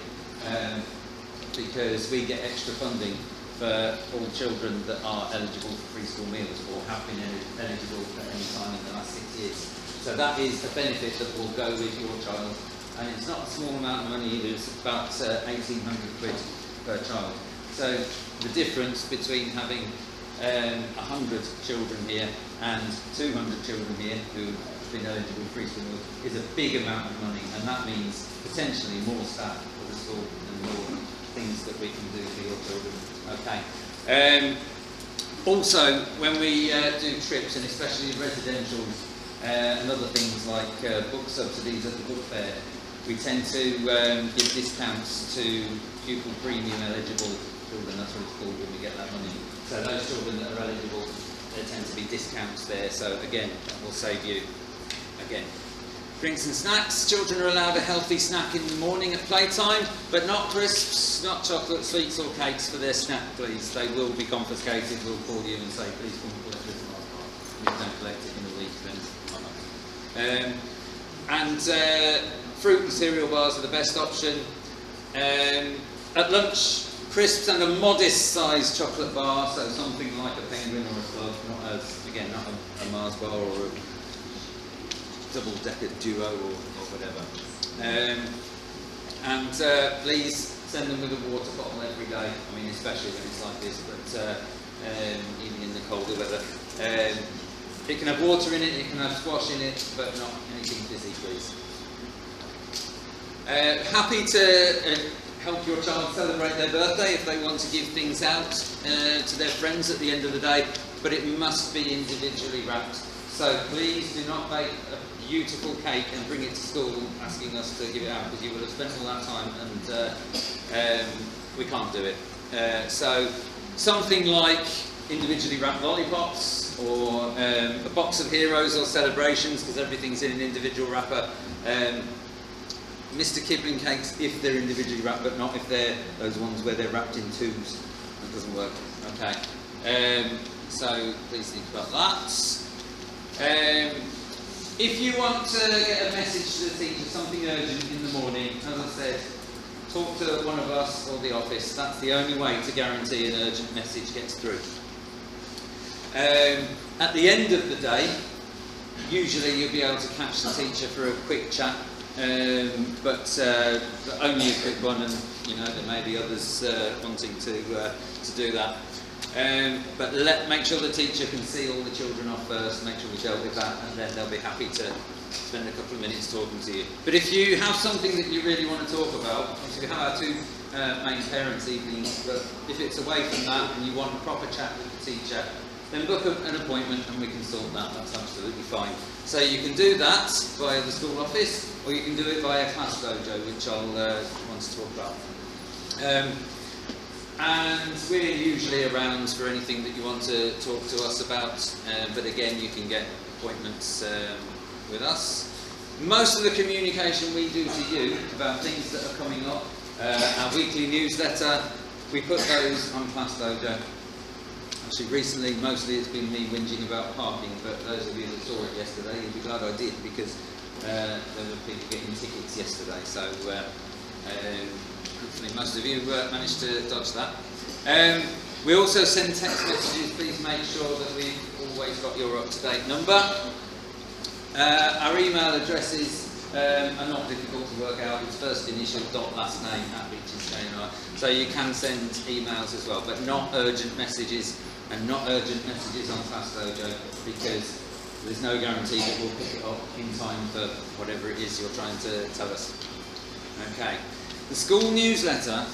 because we get extra funding for all children that are eligible for free school meals or have been eligible at any time in the last 6 years. So that is a benefit that will go with your child. And it's not a small amount of money either, it's about 1,800 quid per child. So the difference between having 100 children here and 200 children here who have been eligible for free school meals is a big amount of money, and that means potentially more staff for the school and more things that we can do for your children. Okay. Also, when we do trips, and especially residentials and other things like book subsidies at the book fair, we tend to give discounts to pupil premium eligible children. That's what it's called when we get that money. So those children that are eligible, there tend to be discounts there. So again, that will save you. Again, drinks and snacks. Children are allowed a healthy snack in the morning at playtime, but not crisps, not chocolate, sweets or cakes for their snack, please. They will be confiscated. We'll call you and say, please come and collect this Mars bar. If you don't collect it in a week, then I'm not. Fruit and cereal bars are the best option. At lunch, crisps and a modest sized chocolate bar, so something like a penguin or a slug, not a Mars bar or a double-decker duo or whatever. Please send them with a water bottle every day. I mean, especially when it's like this, but even in the colder weather. It can have water in it, it can have squash in it, but not anything fizzy, please. Happy to help your child celebrate their birthday if they want to give things out to their friends at the end of the day, but it must be individually wrapped. So please do not bake a beautiful cake and bring it to school asking us to give it out, because you would have spent all that time and we can't do it. So something like individually wrapped lollipops, or a box of Heroes or Celebrations, because everything's in an individual wrapper. Mr. Kipling cakes if they're individually wrapped, but not if they're those ones where they're wrapped in tubes. That doesn't work. Okay. So please think about that. If you want to get a message to the teacher, something urgent in the morning, as I said, talk to one of us or the office. That's the only way to guarantee an urgent message gets through. At the end of the day, usually you'll be able to catch the teacher for a quick chat, but only a quick one, and there may be others wanting to do that. But make sure the teacher can see all the children off first, make sure we dealt with that, and then they'll be happy to spend a couple of minutes talking to you. But if you have something that you really want to talk about, obviously we have our two main parents' evenings, but if it's away from that and you want a proper chat with the teacher, then book an appointment and we can sort that. That's absolutely fine. So you can do that via the school office, or you can do it via Class Dojo, which I'll want to talk about. And we're usually around for anything that you want to talk to us about, but again, you can get appointments with us. Most of the communication we do to you about things that are coming up, our weekly newsletter, we put those on Class Dojo. Actually, recently, mostly it's been me whinging about parking, but those of you that saw it yesterday, you'll be glad I did, because there were people getting tickets yesterday, so hopefully most of you managed to dodge that. We also send text messages. Please make sure that we've always got your up-to-date number. Our email addresses are not difficult to work out. It's first initial dot last name at Reaches.NI. So you can send emails as well, but not urgent messages, and not urgent messages on Class Dojo, because there's no guarantee that we'll pick it up in time for whatever it is you're trying to tell us. Okay. The school newsletter,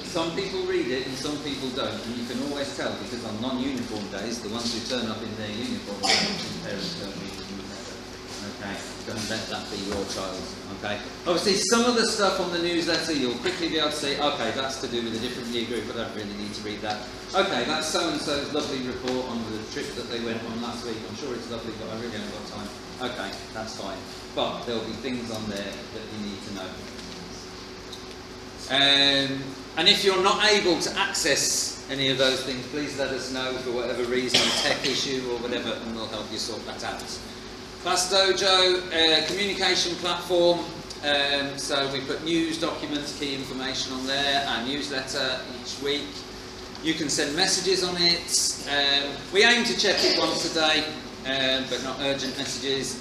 some people read it and some people don't, and you can always tell because on non-uniform days, the ones who turn up in their uniform, parents don't read the newsletter. Okay, don't let that be your child. Okay, obviously some of the stuff on the newsletter you'll quickly be able to say, okay, that's to do with a different year group, I don't really need to read that. Okay, that's so-and-so's lovely report on the trip that they went on last week. I'm sure it's lovely, but I really haven't got time. Okay, that's fine. But there'll be things on there that you need to know. And if you're not able to access any of those things, please let us know for whatever reason, a tech issue or whatever, and we'll help you sort that out. Class Dojo, communication platform, so we put news documents, key information on there, our newsletter each week. You can send messages on it. We aim to check it once a day, but not urgent messages.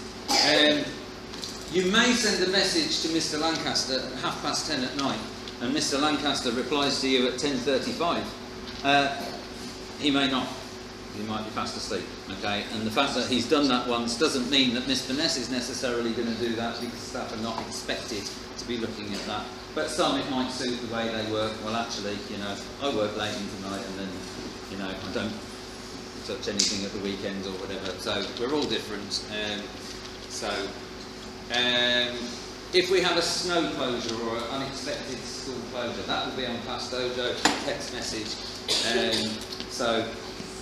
You may send a message to Mr. Lancaster at 10:30 at night, and Mr. Lancaster replies to you at 10:35. He may not. He might be fast asleep. Okay, and the fact that he's done that once doesn't mean that Miss Vanessa is necessarily going to do that, because staff are not expected to be looking at that. But some, it might suit the way they work. Well, actually, you know, I work late into night, and then, you know, I don't touch anything at the weekends or whatever. So we're all different. If we have a snow closure or an unexpected school closure, that will be on Class Dojo, text message. So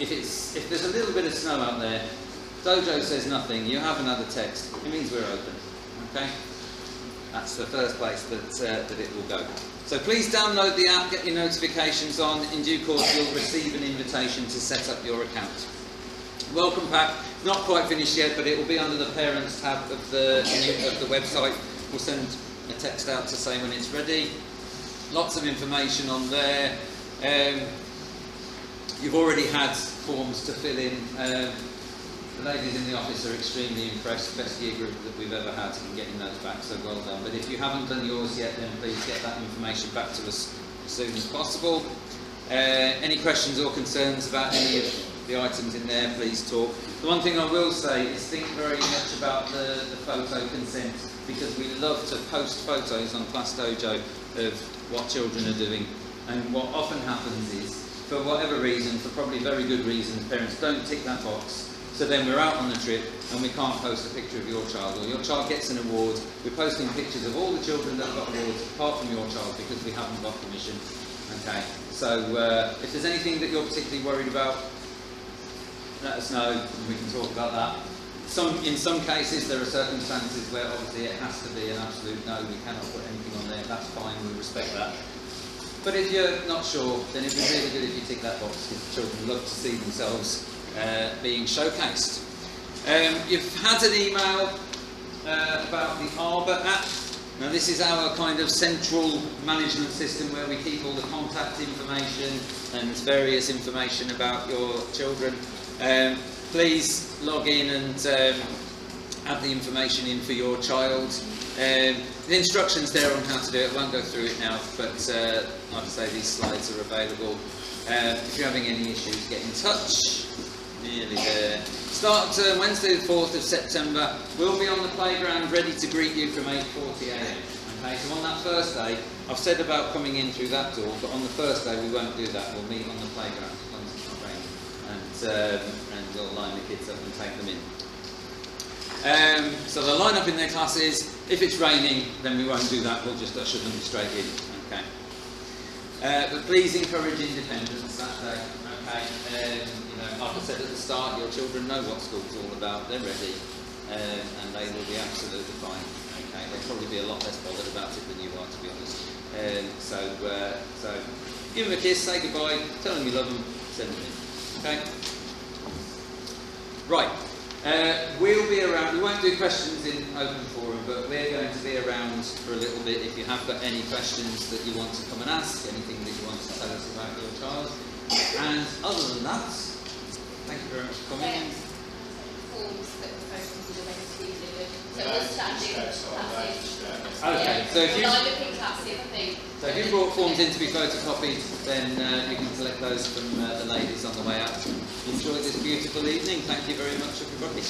if there's a little bit of snow out there, Dojo says nothing, you haven't had a text, it means we're open. Okay? That's the first place that it will go. So please download the app, get your notifications on. In due course, you'll receive an invitation to set up your account. Welcome pack, not quite finished yet, but it will be under the Parents tab of the website. We'll send a text out to say when it's ready. Lots of information on there. You've already had forms to fill in. The ladies in the office are extremely impressed. Best year group that we've ever had in getting those back, so well done. But if you haven't done yours yet, then please get that information back to us as soon as possible. Any questions or concerns about any of the items in there, please talk. The one thing I will say is think very much about the photo consent, because we love to post photos on Class Dojo of what children are doing. And what often happens is, for whatever reason, for probably very good reasons, parents don't tick that box. So then we're out on the trip and we can't post a picture of your child, or your child gets an award. We're posting pictures of all the children that have got awards apart from your child because we haven't got permission. Okay, so if there's anything that you're particularly worried about, let us know and we can talk about that. In some cases there are circumstances where obviously it has to be an absolute no, we cannot put anything on there. That's fine, we respect that. But if you're not sure, then it'd be really good if you tick that box, because children love to see themselves being showcased. You've had an email about the Arbor app. Now this is our kind of central management system where we keep all the contact information and various information about your children. Please log in and add the information in for your child. The instructions there on how to do it, I won't go through it now, but like I say, these slides are available. If you're having any issues, get in touch. Nearly there. Start Wednesday the 4th of September. We'll be on the playground ready to greet you from 8:40 a.m. Okay, so on that first day, I've said about coming in through that door, but on the first day we won't do that. We'll meet on the playground as long as it's not raining, and we'll line the kids up and take them in. So they'll line up in their classes. If it's raining, then we won't do that. We'll just usher them straight in. Okay. But please encourage independence that day. Okay. Like I said at the start, your children know what school's all about. They're ready, and they will be absolutely fine. Okay. They'll probably be a lot less bothered about it than you are, to be honest. So give them a kiss, say goodbye, tell them you love them, send them in. Okay. Right. We'll be around. We won't do questions in open forum, but we're going to be around for a little bit. If you have got any questions that you want to come and ask, anything that you want to tell us about your child, And other than that, thank you very much for coming. Forms that were posted in the way to delivered. So we'll stand in classes. Okay, so if you Either pick classes, I think. So if you brought forms in to be photocopied, then you can collect those from the ladies on the way out. Enjoy this beautiful evening. Thank you very much, everybody.